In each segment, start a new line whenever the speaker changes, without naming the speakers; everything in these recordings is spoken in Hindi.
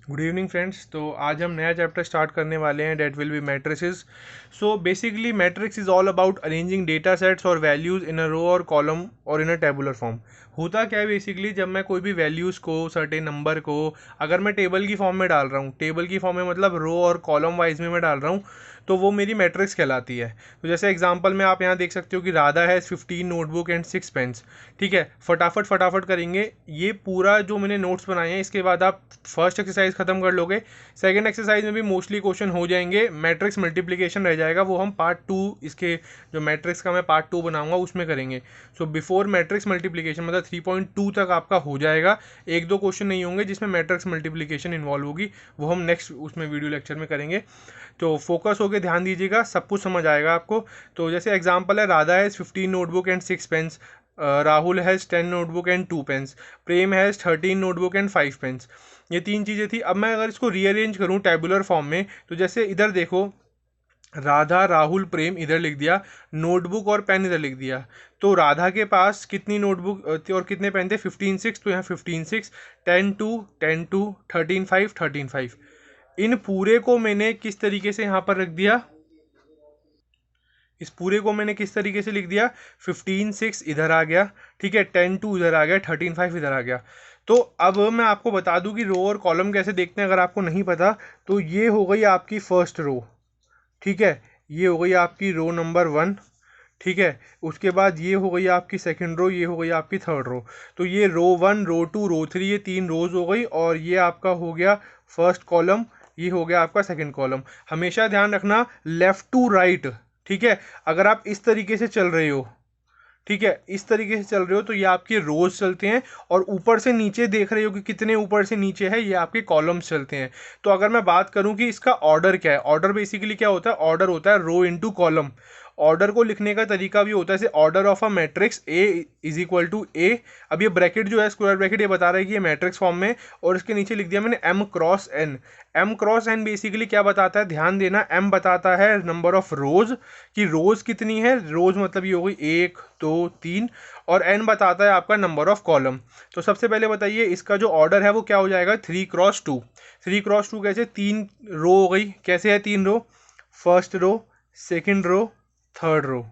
Good evening friends. तो आज हम नया चैप्टर स्टार्ट करने वाले हैं, that will be matrices. So basically matrix is all about arranging data sets और वैल्यूज इन अ रो और कॉलम और इन अ टेबुलर फॉर्म। होता क्या है बेसिकली, जब मैं कोई भी वैल्यूज़ को, सर्टेन नंबर को अगर मैं टेबल की फॉर्म में डाल रहा हूँ, टेबल की फॉर्म में मतलब रो और कॉलम वाइज में मैं डाल रहा हूँ, तो वो मेरी मैट्रिक्स कहलाती है। तो जैसे एग्जांपल में आप यहाँ देख सकते हो कि राधा है 15 नोटबुक एंड 6 पेन्स। ठीक है, फटाफट फटाफट करेंगे ये पूरा जो मैंने नोट्स बनाए हैं, इसके बाद आप फर्स्ट एक्सरसाइज खत्म कर लोगे। सेकंड एक्सरसाइज में भी मोस्टली क्वेश्चन हो जाएंगे, मैट्रिक्स मल्टीप्लिकेशन रह जाएगा, वो हम पार्ट 2 इसके जो मैट्रिक्स का मैं पार्ट 2 बनाऊंगा उसमें करेंगे। सो बिफोर मैट्रिक्स मल्टीप्लिकेशन मतलब 3.2 तक आपका हो जाएगा। एक दो क्वेश्चन नहीं होंगे जिसमें मैट्रिक्स मल्टीप्लिकेशन इन्वॉल्व होगी, वो हम नेक्स्ट उसमें वीडियो लेक्चर में करेंगे। तो फोकस होकर ध्यान दीजिएगा, सब कुछ समझ आएगा आपको। तो जैसे एग्जांपल है, Radha has 15 notebook and 6 pens, Rahul has 10 notebook and 2 pens, Prem has 13 notebook and 5 pens. ये तीन चीज़ें थी। अब मैं अगर इसको रीअरेंज करूँ टेबुलर फॉर्म में, तो जैसे इधर देखो, राधा राहुल प्रेम इधर लिख दिया, नोटबुक और पेन इधर लिख दिया। तो राधा के पास कितनी नोटबुक थी और कितने पेन थे? 15 6, तो यहाँ 15 6, 10 2, 10 2, 13 5, 13 5। इन पूरे को मैंने किस तरीके से यहाँ पर रख दिया, इस पूरे को मैंने किस तरीके से लिख दिया, 15 6 इधर आ गया, ठीक है, 10 2 इधर आ गया, 13 5 इधर आ गया। तो अब मैं आपको बता दूं कि रो और कॉलम कैसे देखते हैं, अगर आपको नहीं पता तो ये हो गई आपकी फर्स्ट रो। ठीक है, ये हो गई आपकी रो नंबर 1। ठीक है, उसके बाद ये हो गई आपकी सेकंड रो, ये हो गई आपकी थर्ड रो। तो ये रो 1, रो 2, रो 3, ये तीन रोज हो गई, और ये आपका हो गया फर्स्ट कॉलम, ये हो गया आपका सेकंड कॉलम। हमेशा ध्यान रखना लेफ्ट टू राइट। ठीक है, अगर आप इस तरीके से चल रहे हो, ठीक है, इस तरीके से चल रहे हो, तो ये आपके रोज चलते हैं, और ऊपर से नीचे देख रहे हो कि कितने ऊपर से नीचे है, ये आपके कॉलम्स चलते हैं। तो अगर मैं बात करूं कि इसका ऑर्डर क्या है, ऑर्डर बेसिकली क्या होता है, ऑर्डर होता है रो इनटू कॉलम। ऑर्डर को लिखने का तरीका भी होता है, जैसे order of a matrix A is equal to A. अब ये ब्रैकेट जो है, स्क्वायर ब्रैकेट, ये बता रहा है कि ये मैट्रिक्स फॉर्म में, और इसके नीचे लिख दिया मैंने M cross N. M cross N basically क्या बताता है, ध्यान देना, एम बताता है नंबर ऑफ रोज, कि रोज कितनी है, रोज मतलब ये हो गई 1 2 3, और एन बताता है आपका नंबर ऑफ कॉलम। तो सबसे पहले बताइए इसका जो ऑर्डर है वो क्या हो जाएगा, 3x2। 3x2 कैसे, तीन रो हो गई, कैसे है तीन row, first row, second row, third row.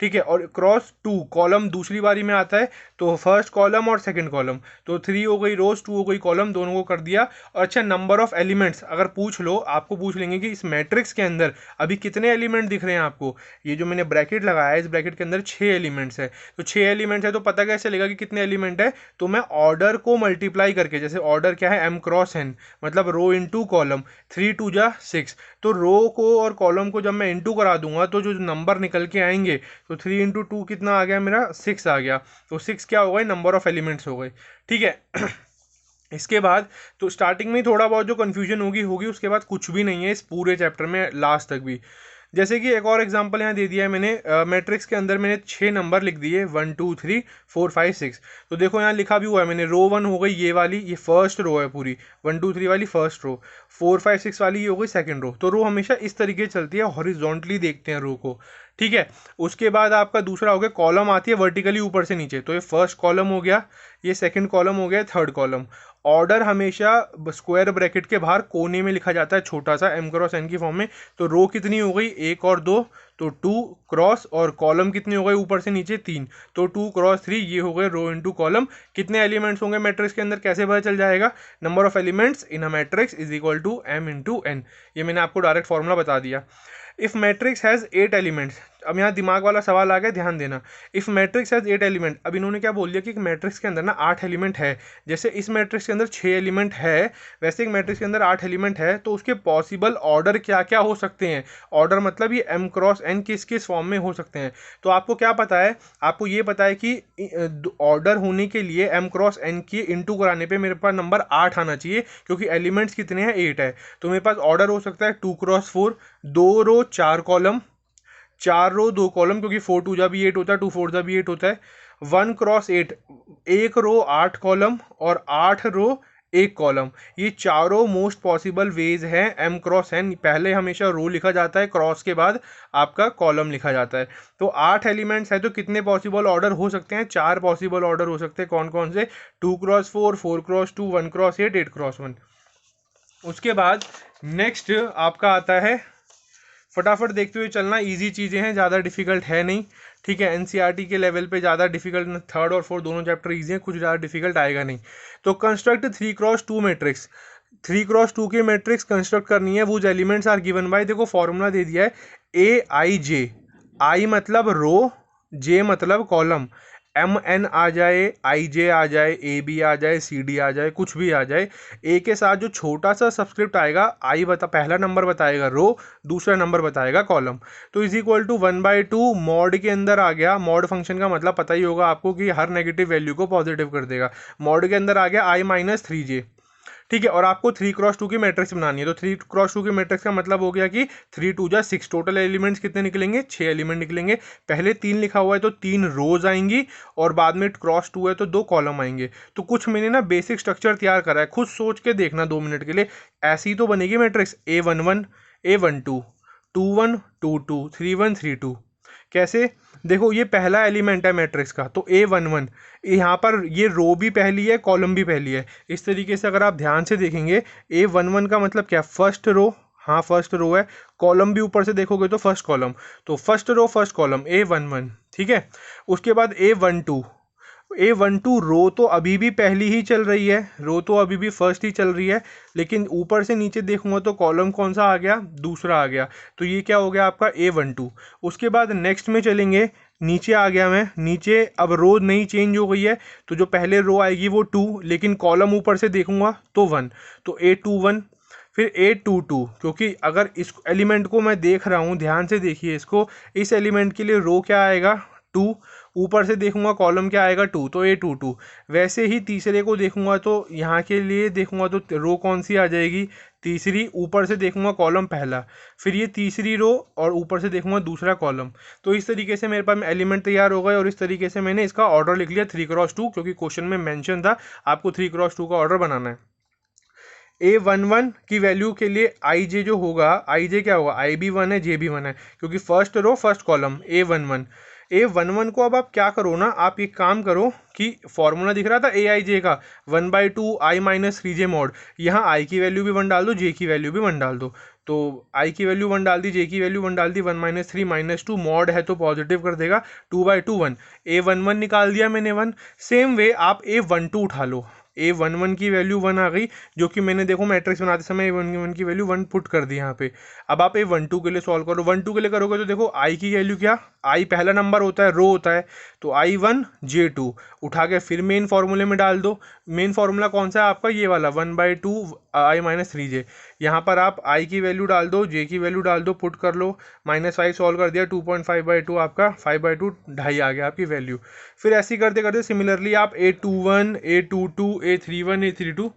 ठीक है, और क्रॉस 2 कॉलम दूसरी बारी में आता है, तो फर्स्ट कॉलम और सेकंड कॉलम, तो 3 हो गई रोज, 2 हो गई कॉलम, दोनों को कर दिया। और अच्छा, नंबर ऑफ एलिमेंट्स अगर पूछ लो, आपको पूछ लेंगे कि इस मैट्रिक्स के अंदर अभी कितने एलिमेंट दिख रहे हैं आपको, ये जो मैंने ब्रैकेट लगाया है, इस ब्रैकेट के अंदर 6 एलिमेंट्स है। तो 6 एलिमेंट्स है, तो पता कैसे चलेगा कि कितने एलिमेंट है, तो मैं ऑर्डर को मल्टीप्लाई करके, जैसे ऑर्डर क्या है, एम क्रॉस एन, मतलब रो इंटू कॉलम, 3 2 जा 6। तो रो को और कॉलम को जब मैं इंटू करा दूंगा, तो जो नंबर निकल के आएंगे, तो 3 इंटू 2 कितना आ गया मेरा, 6 आ गया। तो 6 क्या हो गए, नंबर ऑफ एलिमेंट्स हो गए। ठीक है। इसके बाद तो स्टार्टिंग में थोड़ा बहुत जो कन्फ्यूजन होगी होगी, उसके बाद कुछ भी नहीं है इस पूरे चैप्टर में लास्ट तक भी। जैसे कि एक और एग्जांपल यहाँ दे दिया है मैंने, मैट्रिक्स के अंदर मैंने 6 नंबर लिख दिए, 1 2 3 4 5 6। तो देखो यहाँ लिखा भी हुआ है मैंने, रो 1 हो गई ये वाली, ये फर्स्ट रो है पूरी, 1 2 3 वाली फर्स्ट रो, 4 5 6 वाली ये हो गई सेकंड रो। तो रो हमेशा इस तरीके से चलती है, हॉरिजॉन्टली देखते हैं रो को। ठीक है, उसके बाद आपका दूसरा हो गया, कॉलम आती है वर्टिकली ऊपर से नीचे, तो ये फर्स्ट कॉलम हो गया, ये सेकंड कॉलम हो गया, थर्ड कॉलम। ऑर्डर हमेशा स्क्वायर ब्रैकेट के बाहर कोने में लिखा जाता है, छोटा सा एम क्रॉस एन की फॉर्म में। तो रो कितनी हो गई, 1 और 2, तो 2 क्रॉस, और कॉलम कितनी हो गई ऊपर से नीचे 3, तो 2 क्रॉस 3, ये हो गए रो इनटू कॉलम। कितने एलिमेंट्स होंगे मैट्रिक्स के अंदर कैसे पता चल जाएगा, number of elements in a matrix is equal to M into N. ये मैंने आपको डायरेक्ट फॉर्मूला बता दिया। इफ मैट्रिक्स हैज 8 एलिमेंट्स, अब यहाँ दिमाग वाला सवाल आ गया, ध्यान देना। इफ मैट्रिक्स हैज 8 एलिमेंट, अब इन्होंने क्या बोल दिया कि मैट्रिक्स के अंदर ना 8 एलिमेंट है। जैसे इस मैट्रिक्स के अंदर 6 एलिमेंट है, वैसे एक मैट्रिक्स के अंदर 8 एलिमेंट है, तो उसके पॉसिबल ऑर्डर क्या क्या हो सकते हैं। ऑर्डर मतलब ये एम क्रॉस एन किस किस फॉर्म में हो सकते हैं। तो आपको क्या पता है, आपको ये पता है कि ऑर्डर होने के लिए एम क्रॉस एन की इंटू कराने पे मेरे पास नंबर 8 आना चाहिए, क्योंकि एलिमेंट्स कितने हैं, 8 है। तो मेरे पास ऑर्डर हो सकता है 2 क्रॉस 4, 2 रो 4 कॉलम, 4 रो 2 कॉलम, क्योंकि 4 2 जा भी 8 होता है, 2 4 जा भी 8 होता है। 1 क्रॉस 8, 1 रो 8 कॉलम, और 8 रो 1 कॉलम। ये चारों मोस्ट पॉसिबल वेज हैं एम क्रॉस एन। पहले हमेशा रो लिखा जाता है, क्रॉस के बाद आपका कॉलम लिखा जाता है। तो 8 एलिमेंट्स है, तो कितने पॉसिबल ऑर्डर हो सकते हैं, 4 पॉसिबल ऑर्डर हो सकते हैं। कौन कौन से, 2 क्रॉस 4, 4 क्रॉस 2, 1 क्रॉस 8, 8 क्रॉस 1। उसके बाद नेक्स्ट आपका आता है, फटाफट देखते हुए चलना, इजी चीज़ें हैं, ज़्यादा डिफिकल्ट है नहीं, ठीक है। एनसीईआरटी के लेवल पे ज़्यादा डिफिकल्ट, थर्ड और फोर्थ दोनों चैप्टर इजी हैं, कुछ ज़्यादा डिफिकल्ट आएगा नहीं। तो कंस्ट्रक्ट 3x2 मैट्रिक्स, 3x2 की मैट्रिक्स कंस्ट्रक्ट करनी है। वो एलिमेंट्स आर गिवन बाय, देखो फॉर्मूला दे दिया है, ए आई जे, आई मतलब रो, जे मतलब कॉलम, एम एन आ जाए, आई जे आ जाए, ए बी आ जाए, सी डी आ जाए, कुछ भी आ जाए, ए के साथ जो छोटा सा सब्सक्रिप्ट आएगा, आई बता पहला नंबर बताएगा रो, दूसरा नंबर बताएगा कॉलम। तो इज इक्वल टू 1/2 मॉड के अंदर आ गया। मॉड फंक्शन का मतलब पता ही होगा आपको कि हर नेगेटिव वैल्यू को पॉजिटिव कर देगा। मॉड के अंदर आ गया आई माइनस 3j, ठीक है। और आपको 3x2 की मैट्रिक्स बनानी है। तो 3x2 की मैट्रिक्स का मतलब हो गया कि 3 2 जा 6, टोटल एलिमेंट्स कितने निकलेंगे, 6 एलिमेंट निकलेंगे। पहले 3 लिखा हुआ है तो 3 रोज आएंगी, और बाद में क्रॉस 2 है तो 2 कॉलम आएंगे। तो कुछ मैंने ना बेसिक स्ट्रक्चर तैयार करा है, खुद सोच के देखना 2 मिनट के लिए। ऐसी ही तो बनेगी मैट्रिक्स, A11 A12 21 22 31 32। कैसे, देखो ये पहला एलिमेंट है मैट्रिक्स का, तो A11, यहाँ पर ये रो भी पहली है, कॉलम भी पहली है। इस तरीके से अगर आप ध्यान से देखेंगे, A11 का मतलब क्या, फर्स्ट रो, हाँ फर्स्ट रो है, कॉलम भी ऊपर से देखोगे तो फर्स्ट कॉलम, तो first row first column A11, ठीक है। उसके बाद A12, A12 रो तो अभी भी पहली ही चल रही है, रो तो अभी भी फर्स्ट ही चल रही है, लेकिन ऊपर से नीचे देखूंगा तो कॉलम कौन सा आ गया, दूसरा आ गया। तो ये क्या हो गया आपका A12। उसके बाद नेक्स्ट में चलेंगे, नीचे आ गया मैं, नीचे अब रो नहीं चेंज हो गई है, तो जो पहले रो आएगी वो 2, लेकिन कॉलम ऊपर से देखूंगा तो 1, तो A21। फिर A22, क्योंकि अगर इस एलिमेंट को मैं देख रहा हूँ, ध्यान से देखिए इसको, इस एलिमेंट के लिए रो क्या आएगा 2, ऊपर से देखूंगा कॉलम क्या आएगा 2, तो A22। वैसे ही तीसरे को देखूंगा तो यहाँ के लिए देखूंगा तो रो कौन सी आ जाएगी, तीसरी, ऊपर से देखूंगा कॉलम पहला, फिर ये तीसरी रो, और ऊपर से देखूंगा दूसरा कॉलम। तो इस तरीके से मेरे पास एलिमेंट तैयार हो गए, और इस तरीके से मैंने इसका ऑर्डर लिख लिया 3x2, क्योंकि क्वेश्चन में मेंशन था आपको 3x2 का ऑर्डर बनाना है। A11 की वैल्यू के लिए आई जे जो होगा, आई जे क्या होगा, आई भी 1 है, जे भी 1 है, क्योंकि first row first column A11 को अब आप क्या करो ना, आप एक काम करो कि फॉर्मूला दिख रहा था AI J का, 1/2 I माइनस 3J मॉड, यहाँ I की वैल्यू भी 1 डाल दो, J की वैल्यू भी 1 डाल दो। तो I की वैल्यू 1 डाल दी, J की वैल्यू 1 डाल दी, 1 माइनस 3 माइनस 2, मॉड है तो पॉजिटिव कर देगा, 2/2 1। A11 निकाल दिया मैंने 1। सेम वे आप A12 उठा लो, A11 की वैल्यू 1 आ गई, जो कि मैंने देखो मैट्रिक्स बनाते समय A11 की वैल्यू 1 पुट कर दी यहाँ पे। अब आप A12 के लिए सॉल्व करो, 12 के लिए करोगे तो देखो I की वैल्यू क्या, I पहला नंबर होता है, रो होता है, तो I1 J2 उठा के फिर मेन फार्मूले में डाल दो। मेन फार्मूला कौन सा है आपका, ये वाला 1/2 I माइनस 3J। यहाँ पर आप I की वैल्यू डाल दो, J की वैल्यू डाल दो, पुट कर लो, -5 सॉल्व कर दिया, 2.5/2 आपका 5/2 ढाई आ गया आपकी वैल्यू। फिर ऐसे करते करते सिमिलरली आप A21 A22 A31 A32,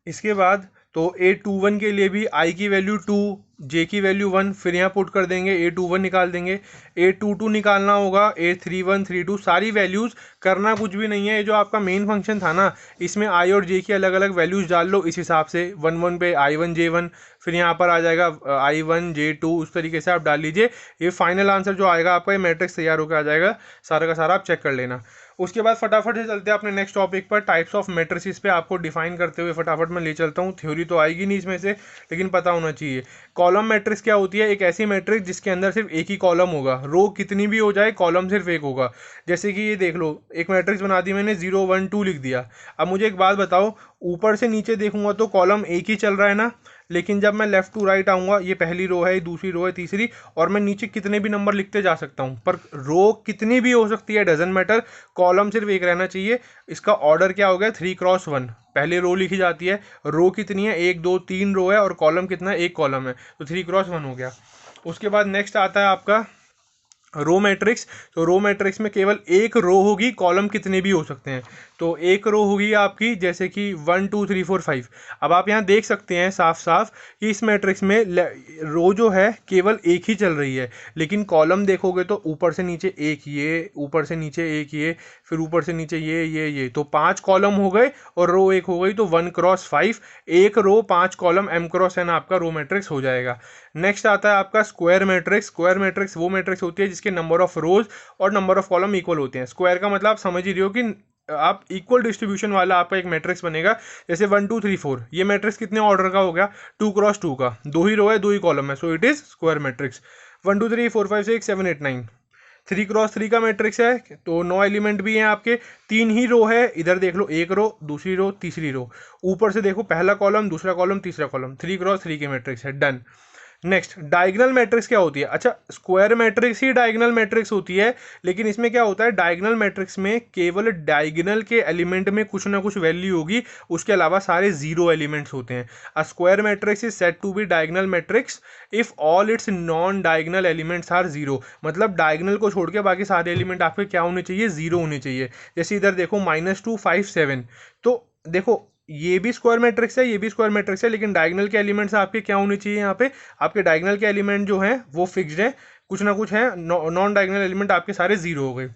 इसके बाद तो A21 के लिए भी I की वैल्यू 2, J की वैल्यू 1, फिर यहाँ पुट कर देंगे, A21 निकाल देंगे, A22 निकालना होगा, A31 32, सारी वैल्यूज़ करना कुछ भी नहीं है। ये जो आपका मेन फंक्शन था ना, इसमें I और J की अलग अलग वैल्यूज़ डाल लो, इस हिसाब से 1 पे I1 J1, फिर यहाँ पर आ जाएगा I1 J2, उस तरीके से आप डाल लीजिए। ये फाइनल आंसर जो आएगा आपका, ये मैट्रिक्स तैयार होकर आ जाएगा, सारा का सारा आप चेक कर लेना। उसके बाद फटाफट से चलते हैं अपने नेक्स्ट टॉपिक पर, टाइप्स ऑफ मैट्रिसेस पे आपको डिफाइन करते हुए फटाफट मैं ले चलता हूँ। थ्योरी तो आएगी नहीं इसमें से, लेकिन पता होना चाहिए। कॉलम मैट्रिक्स क्या होती है, एक ऐसी मैट्रिक्स जिसके अंदर सिर्फ एक ही कॉलम होगा, रो कितनी भी हो जाए कॉलम सिर्फ एक होगा। जैसे कि ये देख लो, एक मैट्रिक्स बना दी मैंने, 0 1 2 लिख दिया। अब मुझे एक बात बताओ, ऊपर से नीचे देखूंगा तो कॉलम एक ही चल रहा है ना, लेकिन जब मैं लेफ्ट टू राइट आऊँगा, ये पहली रो है, दूसरी रो है, तीसरी, और मैं नीचे कितने भी नंबर लिखते जा सकता हूँ, पर रो कितनी भी हो सकती है डजेंट मैटर, कॉलम सिर्फ एक रहना चाहिए। इसका ऑर्डर क्या हो गया, 3x1, पहले रो लिखी जाती है, रो कितनी है, 1 2 3 रो है, और कॉलम कितना है, एक कॉलम है, तो 3x1 हो गया। उसके बाद नेक्स्ट आता है आपका रो मैट्रिक्स। तो रो मैट्रिक्स में केवल एक रो होगी, कॉलम कितने भी हो सकते हैं। तो एक रो होगी आपकी, जैसे कि 1 2 3 4 5। अब आप यहाँ देख सकते हैं साफ साफ कि इस मैट्रिक्स में रो जो है केवल एक ही चल रही है, लेकिन कॉलम देखोगे तो ऊपर से नीचे एक ये, ऊपर से नीचे एक ये, फिर ऊपर से नीचे ये, तो 5 कॉलम हो गए और रो एक हो गई, तो 1x5, एक रो 5 कॉलम, m×n आपका रो मैट्रिक्स हो जाएगा। नेक्स्ट आता है आपका स्क्वायर मैट्रिक्स। स्क्वायर मैट्रिक्स वो मैट्रिक्स होती है जिसके नंबर ऑफ रोज और नंबर ऑफ कॉलम इक्वल होते हैं। स्क्वायर का मतलब आप समझ ही रहे हो कि आप इक्वल डिस्ट्रीब्यूशन वाला आपका एक मैट्रिक्स बनेगा। जैसे 1 2 3 4, ये मैट्रिक्स कितने ऑर्डर का हो गया, 2 क्रॉस 2 का, 2 ही रो है 2 ही कॉलम है, so it is square matrix. 1 2 3 4 5 6 7 8 9, 3 cross 3 का मैट्रिक्स है, तो 9 एलिमेंट भी हैं आपके, 3 ही रो है, इधर देख लो एक रो, दूसरी रो, तीसरी रो, ऊपर से देखो पहला कॉलम, दूसरा कॉलम, तीसरा कॉलम, 3 क्रॉस 3 के मैट्रिक्स है, डन। नेक्स्ट डायगोनल मैट्रिक्स क्या होती है, अच्छा स्क्वायर मैट्रिक्स ही डायगोनल मैट्रिक्स होती है, लेकिन इसमें क्या होता है, डायगोनल मैट्रिक्स में केवल डायगोनल के एलिमेंट में कुछ ना कुछ वैल्यू होगी, उसके अलावा सारे जीरो एलिमेंट्स होते हैं। A square matrix is said to be diagonal matrix if all its non diagonal elements are zero, मतलब डायगोनल को छोड़ के बाकी सारे एलिमेंट आपके क्या होने चाहिए, जीरो होने चाहिए। जैसे इधर देखो -2 5 7, तो देखो ये भी स्क्वायर मैट्रिक्स है, ये भी स्क्वायर मैट्रिक्स है, लेकिन डायगोनल के एलिमेंट्स आपके क्या होने चाहिए, यहाँ पे आपके डायगोनल के एलिमेंट जो हैं वो फिक्स्ड है, कुछ ना कुछ है, नॉन डायगोनल एलिमेंट आपके सारे जीरो हो गए।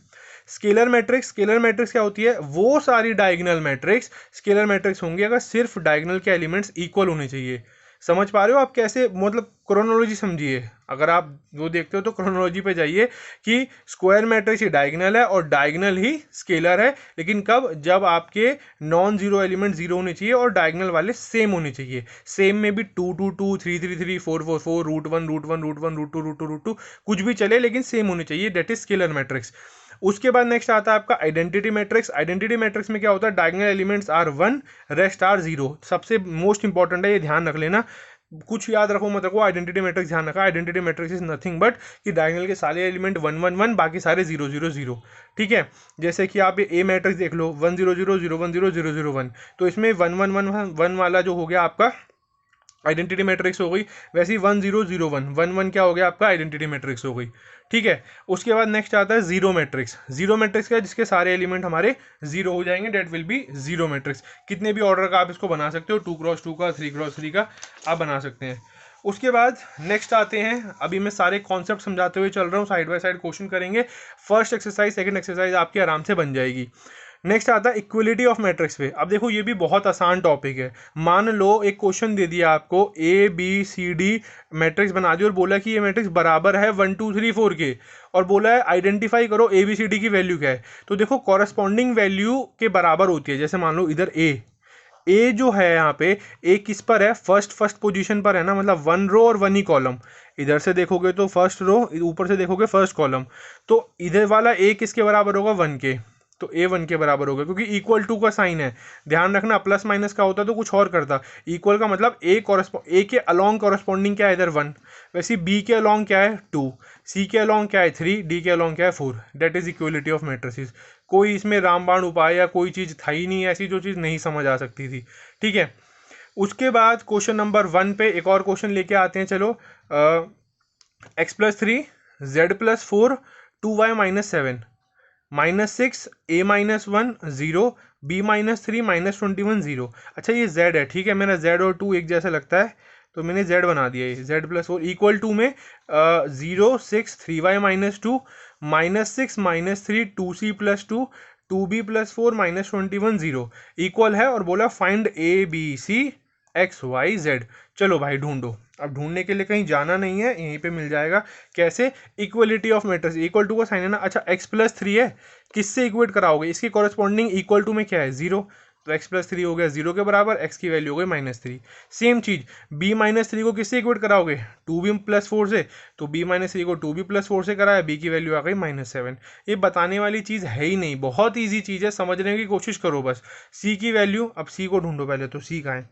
स्केलर मैट्रिक्स, स्केलर मैट्रिक्स क्या होती है, वो सारी डायगोनल मैट्रिक्स स्केलर मैट्रिक्स होंगे अगर सिर्फ डायगोनल के एलिमेंट्स इक्वल होने चाहिए। समझ पा रहे हो आप कैसे, मतलब क्रोनोलॉजी समझिए, अगर आप वो देखते हो तो क्रोनोलॉजी पे जाइए कि स्क्वायर मैट्रिक्स ही डायगोनल है और डायगोनल ही स्केलर है, लेकिन कब, जब आपके नॉन जीरो एलिमेंट जीरो होने चाहिए और डायगोनल वाले सेम होने चाहिए। सेम में भी 2 2 2 3 3 3 4 4 4 √1 √1 √1 √2 √2 √2 कुछ भी चले, लेकिन सेम होने चाहिए, दैट इज स्केलर मैट्रिक्स। उसके बाद नेक्स्ट आता है आपका आइडेंटिटी मैट्रिक्स। आइडेंटिटी मैट्रिक्स में क्या होता है, diagonal elements are 1, rest are 0। सबसे मोस्ट इंपॉर्टेंट है, ये ध्यान रख लेना, कुछ याद रखो मत रखो, आइडेंटिटी मैट्रिक्स ध्यान रखा, identity matrix is nothing but कि डायगोनल के सारे एलिमेंट 1 1 1, बाकी सारे 0 0 0। ठीक है, जैसे कि आप ए मैट्रिक्स देख लो 1 0 0 0 1 0 0 0 1, तो इसमें 1 1 1 1 वाला जो हो गया आपका आइडेंटिटी मैट्रिक्स हो गई, वैसे ही 1 0 0 1 1 1 क्या हो गया आपका आइडेंटिटी मैट्रिक्स हो गई। ठीक है, उसके बाद नेक्स्ट आता है जीरो मैट्रिक्स। जीरो मैट्रिक्स क्या है, जिसके सारे एलिमेंट हमारे जीरो हो जाएंगे, that will be zero matrix. कितने भी ऑर्डर का आप इसको बना सकते हो, 2 क्रॉस 2 का, 3 क्रॉस 3 का आप बना सकते हैं। उसके बाद नेक्स्ट आते हैं, अभी मैं सारे कॉन्सेप्ट समझाते हुए चल रहा हूँ, साइड बाय साइड क्वेश्चन करेंगे, फर्स्ट एक्सरसाइज सेकंड एक्सरसाइज आपकी आराम से बन जाएगी। नेक्स्ट आता है इक्वलिटी ऑफ मैट्रिक्स पे। अब देखो ये भी बहुत आसान टॉपिक है, मान लो एक क्वेश्चन दे दिया आपको, A B C D matrix बना दी और बोला कि ये मैट्रिक्स बराबर है 1 2 3 4 के, और बोला है आइडेंटिफाई करो ए बी सी डी की वैल्यू क्या है। तो देखो कॉरस्पॉन्डिंग वैल्यू के बराबर होती है, जैसे मान लो इधर ए जो है यहाँ पे, ए किस पर है, फर्स्ट पोजीशन पर है ना, मतलब 1 रो और 1 ही कॉलम। इधर से देखोगे तो फर्स्ट रो, ऊपर से देखोगे फर्स्ट कॉलम, तो इधर वाला ए किसके बराबर होगा, 1 के, तो ए 1 के बराबर होगा, क्योंकि इक्वल टू का साइन है। ध्यान रखना, प्लस माइनस का होता तो कुछ और करता, इक्वल का मतलब ए के अलॉन्ग कॉरस्पॉन्डिंग क्या है इधर 1, वैसे बी के अलॉन्ग क्या है 2, सी के अलॉन्ग क्या है 3, डी के अलॉन्ग क्या है 4, that is equality of matrices. कोई इसमें रामबाण उपाय या कोई चीज़ था ही नहीं ऐसी जो चीज़ नहीं समझ आ सकती थी। ठीक है, उसके बाद क्वेश्चन नंबर 1 पे एक और क्वेश्चन लेके आते हैं, चलो। x+3 z+4 2y-7 -6 a-1 0 b-3 -21 0। अच्छा ये z है, ठीक है, मेरा z और 2 एक जैसा लगता है, तो मैंने z बना दिया, ये z+4 इक्वल टू में 0 6 3y-2 -6 -3 2c+2 2b+4 -21 0 इक्वल है, और बोला find A B C X Y Z. चलो भाई ढूंढो, अब ढूंढने के लिए कहीं जाना नहीं है, यहीं पे मिल जाएगा। कैसे, equality of matrix, equal to का साइन है ना, अच्छा x+3 है, किससे इक्वेट कराओगे, इसके कॉरेस्पॉन्डिंग इक्वल टू में क्या है 0, तो x+3 हो गया 0 के बराबर, x की वैल्यू हो गई -3। सेम चीज b-3 को किससे इक्वेट कराओगे, 2b+4 से, तो b-3 को 2b+4 से कराया, b की वैल्यू आ गई -7। ये बताने वाली चीज़ है ही नहीं, बहुत ईजी चीज़ है, समझने की कोशिश करो बस। c की वैल्यू, अब c को ढूंढो पहले, तो c कहाँ है,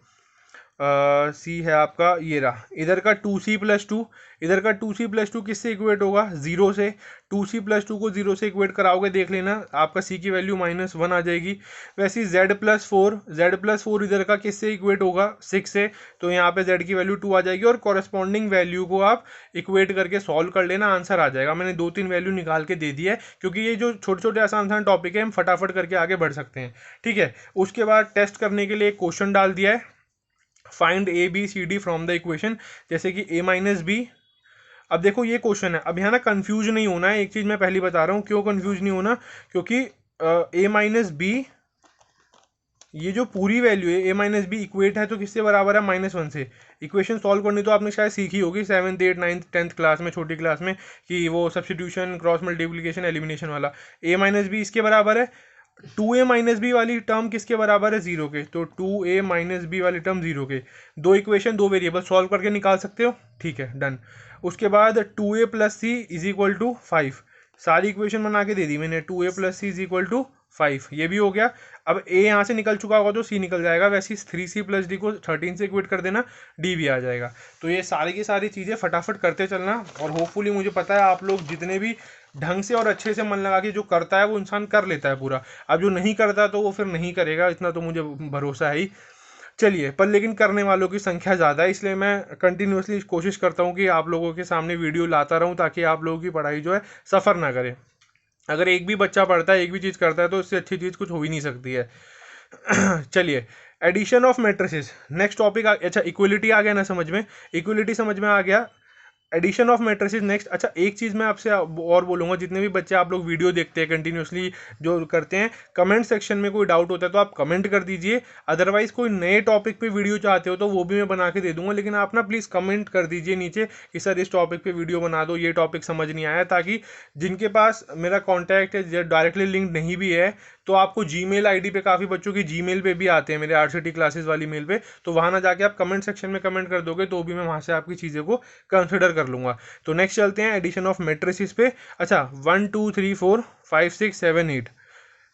सी है आपका, ये रहा, इधर का 2c+2, इधर का 2c+2 किससे इक्वेट होगा 0 से, 2c+2 को 0 से इक्वेट कराओगे, देख लेना आपका c की वैल्यू -1 आ जाएगी। वैसे ही z+4 इधर का किससे इक्वेट होगा 6 से, तो यहाँ पे z की वैल्यू 2 आ जाएगी, और कॉरेस्पॉन्डिंग वैल्यू को आप इक्वेट करके सॉल्व कर लेना, आंसर आ जाएगा। मैंने 2-3 वैल्यू निकाल के दे दी है, क्योंकि ये जो छोटे छोटे आसान टॉपिक है हम फटाफट करके आगे बढ़ सकते हैं। ठीक है, उसके बाद टेस्ट करने के लिए एक क्वेश्चन डाल दिया है, find A B C D from the equation, जैसे कि a-b। अब देखो ये क्वेश्चन है, अब यहाँ ना कंफ्यूज नहीं होना है, एक चीज़ मैं पहले बता रहा हूँ क्यों कंफ्यूज नहीं होना, क्योंकि a-b ये जो पूरी वैल्यू है a-b इक्वेट है तो किससे बराबर है -1 से। इक्वेशन सॉल्व करनी तो आपने शायद सीखी होगी 7th 8th 9th 10th class में, छोटी क्लास में, कि वो सब्स्टिट्यूशन क्रॉस मल्टीप्लिकेशन एलिमिनेशन वाला। a-b इसके बराबर है, 2a माइनस बी वाली टर्म किसके बराबर है, जीरो के, तो 2a माइनस बी वाली टर्म जीरो के। दो इक्वेशन दो वेरिएबल सॉल्व करके निकाल सकते हो, ठीक है, डन। उसके बाद 2a plus C is equal to 5, सारी इक्वेशन बना के दे दी मैंने, 2a plus C is equal to 5, ये भी हो गया। अब a यहाँ से निकल चुका होगा तो c निकल जाएगा, वैसे 3c प्लस डी को 13 से इक्वेट कर देना, d भी आ जाएगा। तो ये सारी की सारी चीज़ें फटाफट करते चलना, और होपफुली मुझे पता है आप लोग जितने भी ढंग से और अच्छे से मन लगा के जो करता है वो इंसान कर लेता है पूरा। अब जो नहीं करता तो वो फिर नहीं करेगा, इतना तो मुझे भरोसा है ही। चलिए, पर लेकिन करने वालों की संख्या ज़्यादा है, इसलिए मैं कंटिन्यूसली कोशिश करता हूँ कि आप लोगों के सामने वीडियो लाता रहूँ, ताकि आप लोगों की पढ़ाई जो है सफ़र ना करे। अगर एक भी बच्चा पढ़ता है, एक भी चीज़ करता है, तो इससे अच्छी चीज़ कुछ हो ही नहीं सकती है। चलिए, addition of matrices next topic. अच्छा, इक्वलिटी आ गया ना समझ में, इक्वलिटी समझ में आ गया, एडिशन ऑफ मैट्रिसेस नेक्स्ट। अच्छा, एक चीज़ मैं आपसे और बोलूँगा, जितने भी बच्चे आप लोग वीडियो देखते हैं कंटिन्यूसली जो करते हैं, कमेंट सेक्शन में कोई डाउट होता है तो आप कमेंट कर दीजिए। अदरवाइज़ कोई नए टॉपिक पे वीडियो चाहते हो तो वो भी मैं बना के दे दूंगा, लेकिन आप ना प्लीज़ कमेंट कर दीजिए नीचे कि सर इस टॉपिक पे वीडियो बना दो, ये टॉपिक समझ नहीं आया, ताकि जिनके पास मेरा कॉन्टैक्ट है डायरेक्टली लिंक नहीं भी है, तो आपको जीमेल आईडी पे, काफ़ी बच्चों की जीमेल पे भी आते हैं मेरे आरसीटी क्लासेस वाली मेल पे, तो वहाँ ना जाके आप कमेंट सेक्शन में कमेंट कर दोगे तो भी मैं वहाँ से आपकी चीज़ों को कंसिडर कर लूँगा। तो नेक्स्ट चलते हैं एडिशन ऑफ मैट्रिसेस पे। अच्छा, 1 2 3 4 5 6 7 8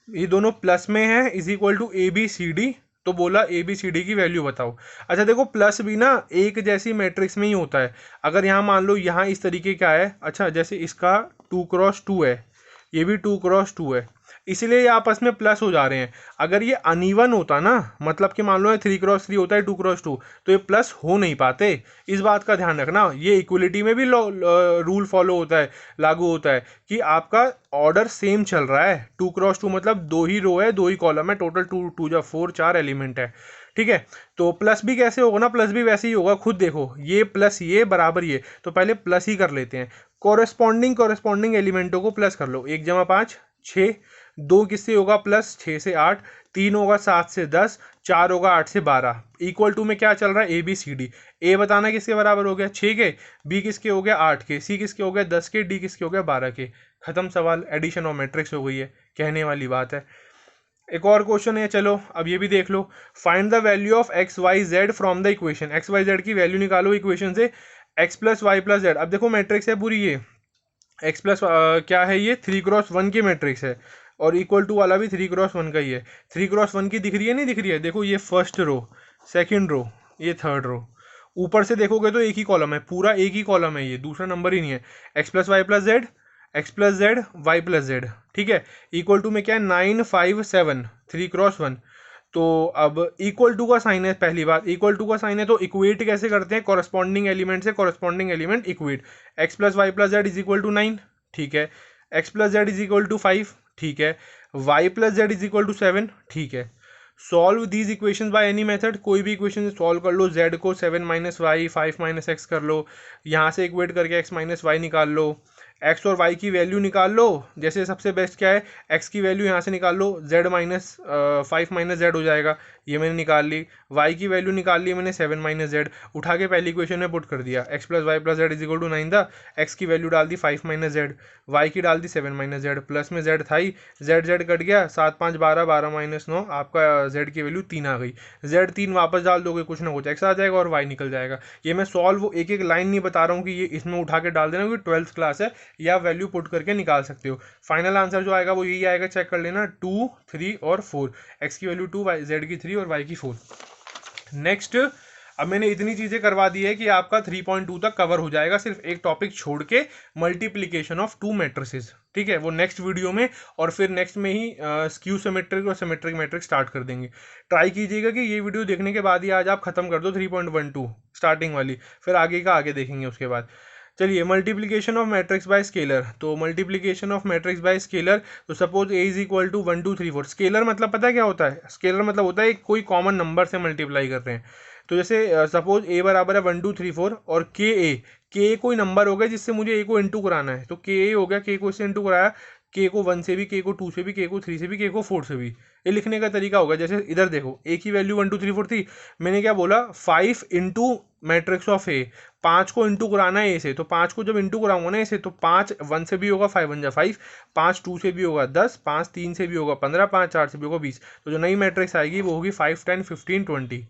ये दोनों प्लस में है, is equal to A B C D. तो बोला ए बी सी डी की वैल्यू बताओ। अच्छा देखो, प्लस भी ना एक जैसी मैट्रिक्स में ही होता है। अगर यहाँ मान लो यहाँ इस तरीके का है, अच्छा जैसे इसका 2x2 है, ये भी 2x2 है, इसलिए ये आपस में प्लस हो जा रहे हैं। अगर ये अनइवन होता ना, मतलब कि मान लो 3x3 होता है 2x2, तो ये प्लस हो नहीं पाते। इस बात का ध्यान रखना, ये इक्वलिटी में भी रूल फॉलो होता है, लागू होता है कि आपका ऑर्डर सेम चल रहा है। 2x2 मतलब दो ही रो है, दो ही कॉलम है, टोटल 2 2 जा 4 4 एलिमेंट है, ठीक है। तो प्लस भी कैसे होगा ना, प्लस भी वैसे ही होगा, खुद देखो, ये प्लस ये बराबर ये, तो पहले प्लस ही कर लेते हैं। कॉरेस्पॉन्डिंग एलिमेंटों को प्लस कर लो, 1 जमा 5 6, 2 किससे होगा प्लस, 6 से 8, 3 होगा 7 से 10, 4 होगा 8 से 12। इक्वल टू में क्या चल रहा है, ए बी सी डी। ए बताना किसके बराबर हो गया, 6 के, बी किसके हो गया 8 के, सी किसके हो गया 10 के, डी किसके हो गया 12 के। खत्म सवाल, एडिशन ऑफ मैट्रिक्स हो गई है, कहने वाली बात है। एक और क्वेश्चन है, चलो अब ये भी देख लो। Find the value of X Y Z from the equation. X Y Z की वैल्यू निकालो इक्वेशन से, X plus Y plus Z. अब देखो मैट्रिक्स है पूरी, ये एक्स प्लस क्या है, ये 3x1 की मैट्रिक्स है, और इक्वल टू वाला भी 3x1 का ही है। 3x1 की दिख रही है, नहीं दिख रही है, देखो ये फर्स्ट रो, सेकंड रो, ये थर्ड रो। ऊपर से देखोगे तो एक ही कॉलम है, पूरा एक ही कॉलम है, ये दूसरा नंबर ही नहीं है। X plus Y plus Z, X plus Z, Y plus Z, ठीक है। इक्वल टू में क्या है, 9 5 7, 3x1। तो अब इक्वल टू का साइन है, पहली बात इक्वल टू का साइन है, तो इक्वेट कैसे करते हैं, कॉरस्पॉन्डिंग एलिमेंट से corresponding element equate. X plus Y plus Z is equal to 9, ठीक है। X plus Z is equal to 5, ठीक है। Y plus Z is equal to 7, ठीक है। Solve these equation by any method, कोई भी इक्वेशन सॉल्व कर लो। जेड को 7 माइनस वाई 5 माइनस एक्स कर लो, यहाँ से इक्वेट करके एक्स माइनस वाई निकाल लो, एक्स और वाई की वैल्यू निकाल लो। जैसे सबसे बेस्ट क्या है, एक्स की वैल्यू यहाँ से निकाल लो, जेड माइनस 5 माइनस जेड हो जाएगा, ये मैंने निकाल ली। वाई की वैल्यू निकाल ली मैंने 7 माइनस जेड, उठा के पहली इक्वेशन में पुट कर दिया। X plus Y plus Z is equal to 9 था, एक्स की वैल्यू डाल दी 5 माइनस जेड, वाई की डाल दी 7 माइनस जेड, प्लस में जेड था ही, जेड जेड कट गया, 7 5 12, 12 माइनस 9, आपका जेड की वैल्यू 3 आ गई। जेड 3 वापस डाल दोगे, कुछ ना कुछ एक्स आ जाएगा और वाई निकल जाएगा। ये मैं सॉल्व एक एक लाइन नहीं बता रहा हूँ कि ये इसमें उठा के डाल देना, क्योंकि 12th क्लास है, या वैल्यू पुट करके निकाल सकते हो। फाइनल आंसर जो आएगा वो यही आएगा, चेक कर लेना, 2 3 और 4। एक्स की वैल्यू 2, वाई जेड की 3 और वाई की 4। नेक्स्ट, अब मैंने इतनी चीज़ें करवा दी है कि आपका 3.2 तक कवर हो जाएगा, सिर्फ एक टॉपिक छोड़ के, मल्टीप्लिकेशन ऑफ टू मैट्रिसेस, ठीक है। वो नेक्स्ट वीडियो में, और फिर नेक्स्ट में ही स्क्यू सिमेट्रिक और सिमेट्रिक मैट्रिक्स स्टार्ट कर देंगे। ट्राई कीजिएगा कि ये वीडियो देखने के बाद ही आज आप खत्म कर दो 3.12 स्टार्टिंग वाली, फिर आगे का आगे देखेंगे उसके बाद। चलिए, multiplication of matrix by scalar. तो multiplication of matrix by scalar, तो suppose A is equal to 1 2 3 4। Scalar मतलब पता है क्या होता है, स्केलर मतलब होता है कोई कॉमन नंबर से मल्टीप्लाई कर रहे हैं। तो जैसे सपोज ए बराबर है 1 2 3 4 और के कोई नंबर हो गया जिससे मुझे ए को इंटू कराना है, तो के ए हो गया, के को इससे इंटू कराया, के को 1 से भी, के को 2 से भी, के को 3 से भी, के को 4 से भी। ये लिखने का तरीका होगा। जैसे इधर देखो, ए की वैल्यू 1 2 3 4 थी, मैंने क्या बोला, 5 इंटू मैट्रिक्स ऑफ ए, 5 को इंटू कराना है ए से, तो 5 को जब इंटू कराऊंगा ना ए से, तो 5 1 से भी होगा 5 1 जा 5, 5 2 से भी होगा 10, 5 3 से भी होगा 15, 5 4 से भी होगा 20। तो जो नई मैट्रिक्स आएगी वो होगी 5 10 15 20।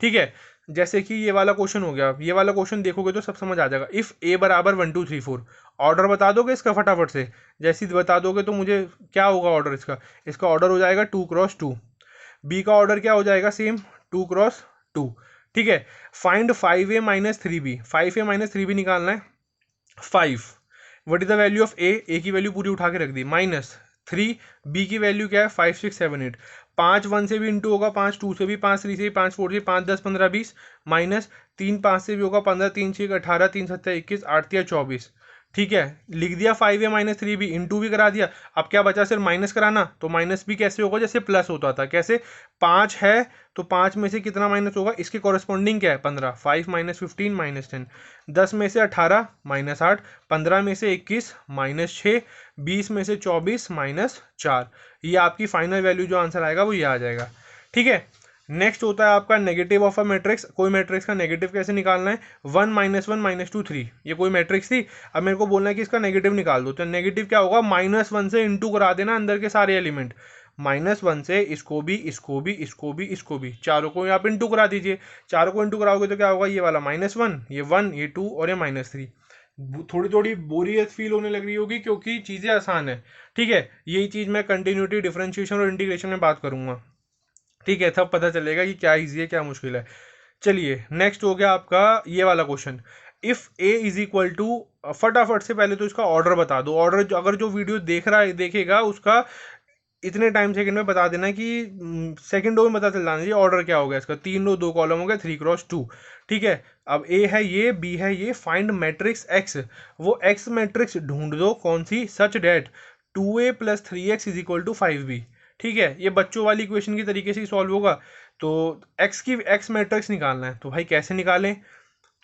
ठीक है, जैसे कि ये वाला क्वेश्चन हो गया, ये वाला क्वेश्चन देखोगे तो सब समझ आ जाएगा। इफ ए बराबर 1 2 3 4, ऑर्डर बता दोगे इसका फटाफट से? जैसे बता दोगे तो मुझे क्या होगा ऑर्डर इसका? इसका ऑर्डर हो जाएगा 2 क्रॉस 2। बी का ऑर्डर क्या हो जाएगा? Same 2 cross 2। ठीक है, find 5a minus 3b, 5a minus 3b निकालना है। 5 what is the value of A की वैल्यू पूरी उठा के रख दी, माइनस 3 बी की वैल्यू क्या है? 5 6 7 8। 5 1 से भी इंटू होगा, 5 2 से भी, 5 3 से भी, 5 4 से 5 10 15 20, माइनस 3 5 से भी होगा 15, 3 6 18, 3 7 21, 8 3 24। ठीक है, लिख दिया 5a माइनस 3b, इंटू भी करा दिया। अब क्या बचा? सिर्फ माइनस कराना, तो माइनस भी कैसे होगा? जैसे प्लस होता था। कैसे? 5 है तो 5 में से कितना माइनस होगा? इसके कॉरेस्पॉन्डिंग क्या है? 15। 5 माइनस 15 माइनस 10। 10 में से 18 माइनस 8, 15 में से 21 माइनस 6, 20 में से 24 माइनस 4। ये आपकी फाइनल वैल्यू जो आंसर आएगा वो ये आ जाएगा। ठीक है, नेक्स्ट होता है आपका नेगेटिव ऑफ अ मैट्रिक्स। कोई मैट्रिक्स का नेगेटिव कैसे निकालना है? 1 -1 -2 3, ये कोई मैट्रिक्स थी। अब मेरे को बोलना है कि इसका नेगेटिव निकाल दो, तो नेगेटिव क्या होगा? -1 से इंटू करा देना अंदर के सारे एलिमेंट। -1 से इसको भी, इसको भी, इसको भी, इसको भी, चारों को आप इंटू करा दीजिए। चारों को इंटू कराओगे तो क्या होगा? ये वाला -1, ये 1, ये 2 और ये -3। थोड़ी थोड़ी बोरियत फील होने लग रही होगी क्योंकि चीज़ें आसान है। ठीक है, यही चीज़ मैं कंटिन्यूटी, डिफरेंशिएशन और इंटीग्रेशन में बात करूंगा। ठीक है, तब पता चलेगा कि क्या इजी है क्या मुश्किल है। चलिए, नेक्स्ट हो गया आपका ये वाला question. If A is equal to, फटाफट से पहले तो इसका ऑर्डर बता दो। ऑर्डर अगर जो वीडियो देख रहा है देखेगा उसका इतने टाइम सेकंड में बता देना कि सेकंडों में पता चल जाना चाहिए ऑर्डर क्या हो गया इसका। 3 रो 2 कॉलम हो गया, 3 क्रॉस 2। ठीक है, अब ए है ये, बी है ये, फाइंड मैट्रिक्स एक्स। वो एक्स मैट्रिक्स ढूंढ दो, कौन सी? Such that 2a + 3x is equal to 5b। ठीक है, ये बच्चों वाली इक्वेशन की तरीके से ही सॉल्व होगा। तो एक्स मैट्रिक्स निकालना है, तो भाई कैसे निकालें?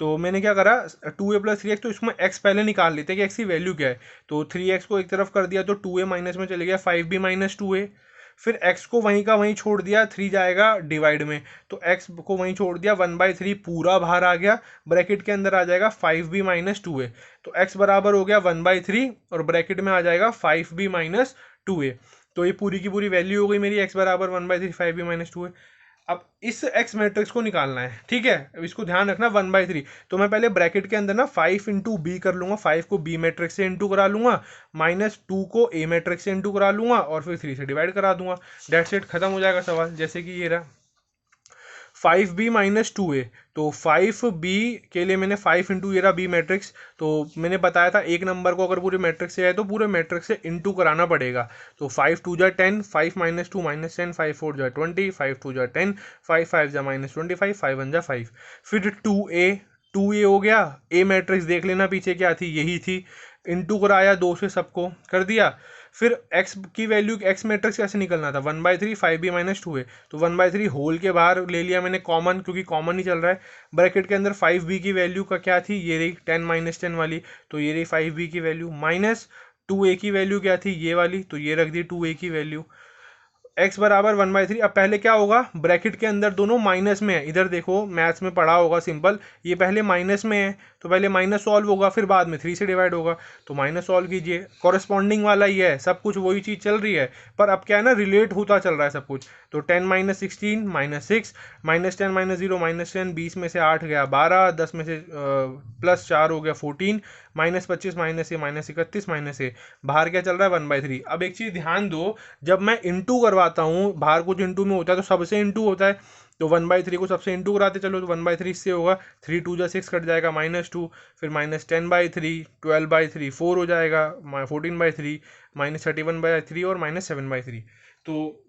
तो मैंने क्या करा, 2a + 3x, तो इसमें x पहले निकाल लेते हैं कि x की वैल्यू क्या है। तो 3x को एक तरफ कर दिया तो 2a माइनस में चले गया, 5b माइनस 2a। फिर x को वहीं का वहीं छोड़ दिया, 3 जाएगा डिवाइड में, तो x को वहीं छोड़ दिया, 1/3 पूरा बाहर आ गया, ब्रैकेट के अंदर आ जाएगा 5b माइनस 2a। तो x बराबर हो गया 1/3 और ब्रैकेट में आ जाएगा 5b माइनस 2a। तो ये पूरी की पूरी वैल्यू हो गई मेरी, x बराबर 1/3 5b माइनस 2a। अब इस एक्स मैट्रिक्स को निकालना है। ठीक है, अब इसको ध्यान रखना 1/3। तो मैं पहले ब्रैकेट के अंदर ना 5 इंटू बी कर लूंगा, 5 को बी मैट्रिक्स से इंटू करा लूंगा, -2 को ए मैट्रिक्स से इंटू करा लूंगा और फिर 3 से डिवाइड करा दूंगा। डेट्स इट, खत्म हो जाएगा सवाल। जैसे कि ये रहा 5b माइनस 2a, तो 5b के लिए मैंने 5 इंटू ये रहा बी मैट्रिक्स। तो मैंने बताया था एक नंबर को अगर पूरे मैट्रिक्स से है तो पूरे मैट्रिक्स से इंटू कराना पड़ेगा। तो 5 2 जा 10, 5 - 2 -10, 5 4 जा 20, 5 2 जा 10, 5 5 जा -25, 5 1 जा 5। फिर 2a हो गया, ए मैट्रिक्स देख लेना पीछे क्या थी, यही थी। इंटू कराया 2 से, सबको कर दिया। फिर x की वैल्यू, x मैट्रिक्स कैसे निकलना था? 1/3 5b माइनस 2a, तो 1/3 होल के बाहर ले लिया मैंने कॉमन, क्योंकि कॉमन ही चल रहा है। ब्रैकेट के अंदर 5b की वैल्यू का क्या थी? ये रही 10 - 10 वाली, तो ये रही 5b की वैल्यू, माइनस 2a की वैल्यू क्या थी? ये वाली, तो ये रख दी 2a की वैल्यू। x बराबर 1/3। अब पहले क्या होगा, ब्रैकेट के अंदर दोनों माइनस में है। इधर देखो मैथ्स में पढ़ा होगा सिंपल, ये पहले माइनस में है तो पहले माइनस सॉल्व होगा, फिर बाद में 3 से डिवाइड होगा, तो माइनस सॉल्व कीजिए। कॉरेस्पॉन्डिंग वाला ही है, सब कुछ वही चीज़ चल रही है, पर अब क्या है ना, रिलेट होता चल रहा है सब कुछ। तो 10 - 16 -6, -10 - 0 -10, 20 में से 8 गया 12, 10 में से +4 हो गया 14, -25 -a -31 -a, बाहर क्या चल रहा है? 1/3। अब एक चीज़ ध्यान दो, जब मैं इंटू करवाता हूँ, बाहर कुछ इंटू में होता है तो सबसे इंटू होता है, तो 1/3 को सबसे इंटू कराते चलो, तो 1/3 से होगा, 3 2 जा 6 कट जाएगा, -2, फिर -10/3, 12/3 4 हो जाएगा, 14/3, -31/3 और -7/3। तो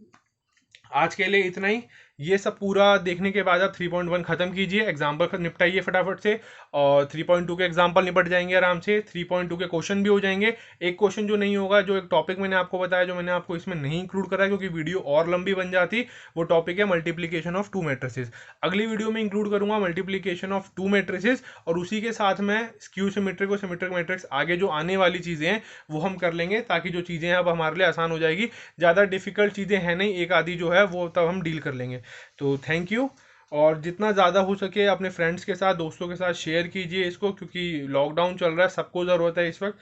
आज के लिए इतना ही। ये सब पूरा देखने के बाद आप 3.1 खत्म कीजिए, एग्जाम्पल निपटाइए फटाफट से, और 3.2 के एग्जाम्पल निपट जाएंगे आराम से, 3.2 के क्वेश्चन भी हो जाएंगे। एक क्वेश्चन जो नहीं होगा, जो एक टॉपिक मैंने आपको बताया, जो मैंने आपको इसमें नहीं इंक्लूड करा क्योंकि वीडियो और लंबी बन जाती, वो टॉपिक है मल्टीप्लीकेशन ऑफ 2 मैट्रिसेस। अगली वीडियो में इंक्लूड करूंगा मल्टीप्लीकेशन ऑफ 2 मैट्रिसेस, और उसी के साथ मैं स्क्यू सिमेट्रिक और सिमेट्रिक मैट्रिक्स आगे जो आने वाली चीज़ें हैं वो हम कर लेंगे, ताकि जो चीज़ें हैं अब हमारे लिए आसान हो जाएगी। ज़्यादा डिफिकल्ट चीज़ें हैं नहीं, एक आधी जो है वो तब हम डील कर लेंगे। तो थैंक यू, और जितना ज़्यादा हो सके अपने फ्रेंड्स के साथ, दोस्तों के साथ शेयर कीजिए इसको, क्योंकि लॉकडाउन चल रहा है, सबको ज़रूरत है इस वक्त।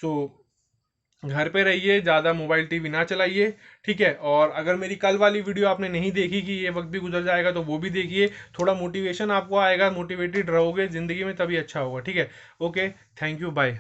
सो घर पे रहिए, ज़्यादा मोबाइल टीवी ना चलाइए, ठीक है। और अगर मेरी कल वाली वीडियो आपने नहीं देखी कि ये वक्त भी गुजर जाएगा, तो वो भी देखिए, थोड़ा मोटिवेशन आपको आएगा, मोटिवेटेड रहोगे ज़िंदगी में, तभी अच्छा होगा, ठीक है। Okay, thank you, bye.